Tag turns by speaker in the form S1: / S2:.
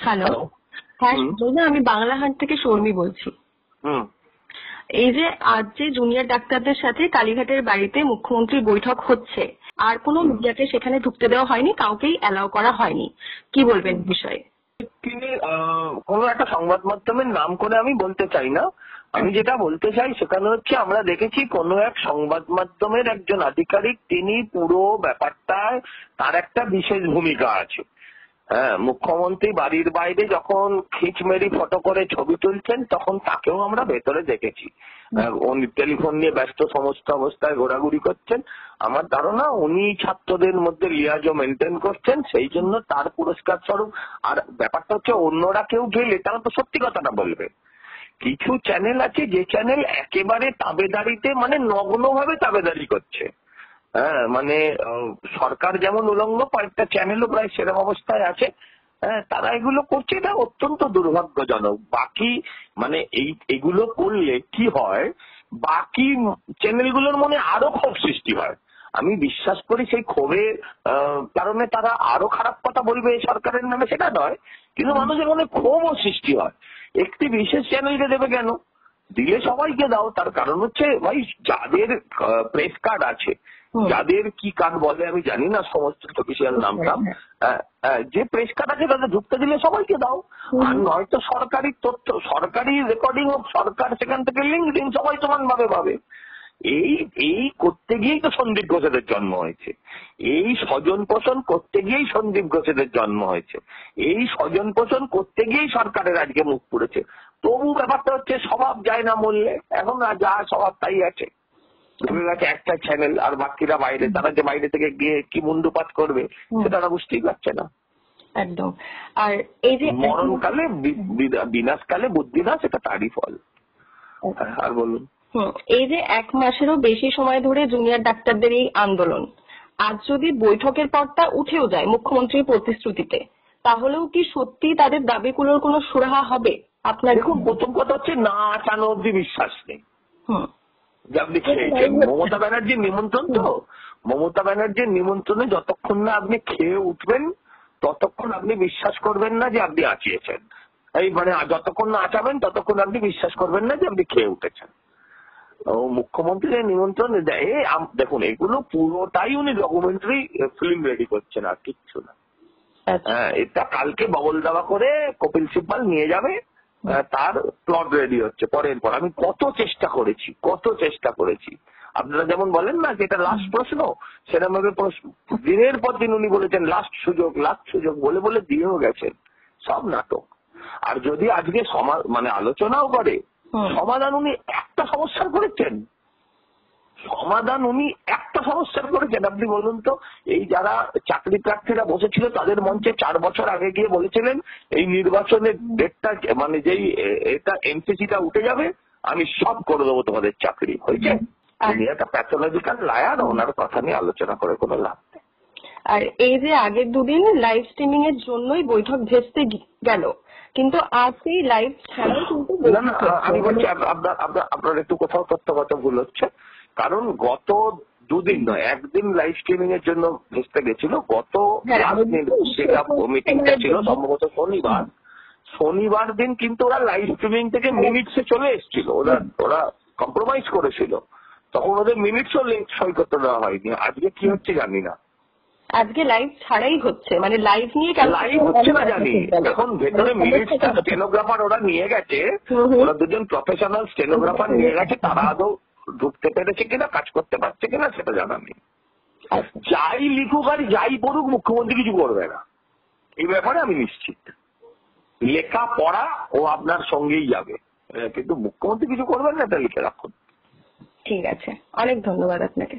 S1: Hello. হ্যাঁ, আমি বাংলাহাট থেকে শর্মি বলছি। এই যে আজ যে জুনিয়র ডাক্তারদের সাথে কালীঘাটের বাড়িতে মুখ্যমন্ত্রী বৈঠক হচ্ছে, আর কোনো মিডিয়াকে সেখানে ঢুকতে দেওয়া হয়নি, কাউকেই অ্যালাউ করা হয়নি, কি বলবেন বিষয়ে?
S2: তিনি কোন একটা সংবাদ মাধ্যমের নাম করে আমি বলতে চাই না। আমি যেটা বলতে চাই সেখানে হচ্ছে আমরা দেখেছি কোন এক সংবাদ মাধ্যমের একজন আধিকারিক, তিনি পুরো ব্যাপারটায় তার একটা বিশেষ ভূমিকা আছে। হ্যাঁ, মুখ্যমন্ত্রী বাড়ির বাইরে যখন খিচমেরি ফটো করে ছবি তুলছেন তখন তাকেও আমরা ভেতরে দেখেছি। উনি টেলিফোন নিয়ে ব্যস্ত সমস্ত অবস্থায় ঘোরাঘুরি করছেন। আমার ধারণা উনি ছাত্রদের মধ্যে লিয়াজও মেনটেন করছেন, সেই জন্য তার পুরস্কার স্বরূপ। আর ব্যাপারটা হচ্ছে অন্যরা কেউ গেলে তারা তো সত্যি কথাটা বলবে। কিছু চ্যানেল আছে যে চ্যানেল একেবারে তাবেদারিতে, মানে নগ্নভাবে তাবেদারি করছে। হ্যাঁ, মানে সরকার যেমন উলঙ্গ, কয়েকটা চ্যানেলও প্রায় সেরকম অবস্থায় আছে। হ্যাঁ, তারা এগুলো করছে, এটা অত্যন্ত দুর্ভাগ্যজনক। বাকি মানে এগুলো করলে কি হয়, বাকি চ্যানেলগুলোর মনে আরো ক্ষোভ সৃষ্টি হয়। আমি বিশ্বাস করি সেই ক্ষোভের কারণে তারা আরো খারাপ কথা বলবে সরকারের নামে, সেটা নয়, কিন্তু মানুষের মনে ক্ষোভও সৃষ্টি হয়। একটি বিশেষ চ্যানেলকে দেবে কেন? দিলে সবাইকে দাও। তার কারণ হচ্ছে ভাই, যাদের প্রেস কার্ড আছে, যাদের কি কার্ড বলে আমি জানি না সমস্ত অফিসিয়াল নামটা, যে প্রেস কার্ড আছে তাদের ঢুকতে দিলে সবাইকে দাও। আর নয়তো সরকারি তথ্য, সরকারি রেকর্ডিং হোক, সরকার সেখান থেকে লিঙ্ক দিন, সবাই সমান ভাবে পাবে। এই করতে গিয়েই তো সন্দীপ ঘোষেদের জন্ম হয়েছে। এই স্বজন পোষণ করতে গিয়েই সন্দীপ ঘোষেদের জন্ম হয়েছে। এই স্বজন পোষণ করতে গিয়েই সরকারের আজকে মুখ পুড়েছে। তবু ব্যাপারটা হচ্ছে স্বভাব যায় না মূল্যে, এখন যা স্বভাব তাই আছে। একটা চ্যানেল আর বাকিরা বাইরে, তারা যে বাইরে থেকে গিয়ে কি মুন্ডুপাত করবে সেটা তারা বুঝতেই পারছে না।
S1: একদম। আর এই যে
S2: মরণকালে বিনাশকালে বুদ্ধিনাশ, এটা তারই ফল। আর বলুন।
S1: এই যে 1 মাসেরও বেশি সময় ধরে জুনিয়র ডাক্তারদের এই আন্দোলন, আজ যদি বৈঠকের পরটা উঠেও যায় মুখ্যমন্ত্রীর প্রতিশ্রুতিতে, তাহলেও কি সত্যি তাদের দাবিগুলোর কোনো সুরাহা হবে? আপনার
S2: দেখুন, প্রথম কথা হচ্ছে না আটানো অব্দি বিশ্বাস নেই যে আপনি খেয়েছেন। মমতা ব্যানার্জির নিমন্ত্রণ তো, মমতা ব্যানার্জির নিমন্ত্রণে যতক্ষণ না আপনি খেয়ে উঠবেন ততক্ষণ আপনি বিশ্বাস করবেন না যে আপনি আঁচিয়েছেন। এই মানে যতক্ষণ না আঁচাবেন ততক্ষণ আপনি বিশ্বাস করবেন না যে আপনি খেয়ে উঠেছেন। মুখ্যমন্ত্রীর নিমন্ত্রণ দেয়। দেখুন, এগুলো পুরোটাই উনি ডকুমেন্টারি ফিল্ম রেডি করছেন, আর কিচ্ছু না। এটা কালকে বগল দাবা করে কপিল সিব্বাল নিয়ে যাবে, তার প্লট রেডি হচ্ছে পরের পর। আমি কত চেষ্টা করেছি। আপনারা যেমন বলেন না যে এটা লাস্ট প্রশ্ন, সেরকম দিনের পর দিন উনি বলেছেন লাস্ট সুযোগ বলে বলে দিয়েও গেছেন। সব নাটক। আর যদি আজকে মানে আলোচনাও করে, সমাধান উনি একটা সমস্যার করেছেন। আপনি বলুন তো, এই যারা চাকরি প্রার্থীরা বসেছিল তাদের মঞ্চে 4 বছর আগে গিয়ে বলেছিলেন এই নির্বাচনের ডেটটা, মানে যেই এটা এমসিসিটা উঠে যাবে, আমি সব করে দেবো তোমাদের চাকরি। হয়েছে? উনি একটা প্যাথোলজিক্যাল লায়ার, ওনার কথা নিয়ে আলোচনা করে কোনো লাভ নেই।
S1: আর এই যে আগের দুদিন লাইভ স্ট্রিমিং এর জন্যই বৈঠক ভেস্তে গেল, কিন্তু আজ এই লাইভ ছাড়াও কিন্তু
S2: আমি বলছি আপনার একটু কোথাও তথ্যগত ভুল হচ্ছে। কারণ গত 2 দিন নয়, 1 দিন লাইভ স্ট্রিমিং এর জন্য ভেস্তে গেছিল। গত মিটিংটা ছিল সম্ভবত শনিবার দিন, কিন্তু ওরা লাইভ স্ট্রিমিং থেকে মিনিটসে চলে এসেছিল। ওরা কম্প্রোমাইজ করেছিল, তখন ওদের মিনিটসও লিঙ্ক সই করতে দেওয়া হয়নি। আজকে কি হচ্ছে জানি না।
S1: আজকে লাইভ ছাড়াই হচ্ছে, মানে লাইভ নিয়ে
S2: লাইভ হচ্ছে না জানি। এখন ভেতরে মিনিটসটা স্টেনোগ্রাফার ওরা নিয়ে গেছে, ওরা 2জন প্রফেশনাল স্টেনোগ্রাফার নিয়ে গেছে। তারা আদৌ ঢুকতে পেরেছে কিনা, কাজ করতে পারছে কিনা সেটা জানা নেই। যাই লিখুক আর যাই পড়ুক, মুখ্যমন্ত্রী কিছু করবে না, এই ব্যাপারে আমি নিশ্চিত। লেখা পড়া ও আপনার সঙ্গেই যাবে, কিন্তু মুখ্যমন্ত্রী কিছু করবেন না, এটা লিখে রাখুন।
S1: ঠিক আছে, অনেক ধন্যবাদ আপনাকে।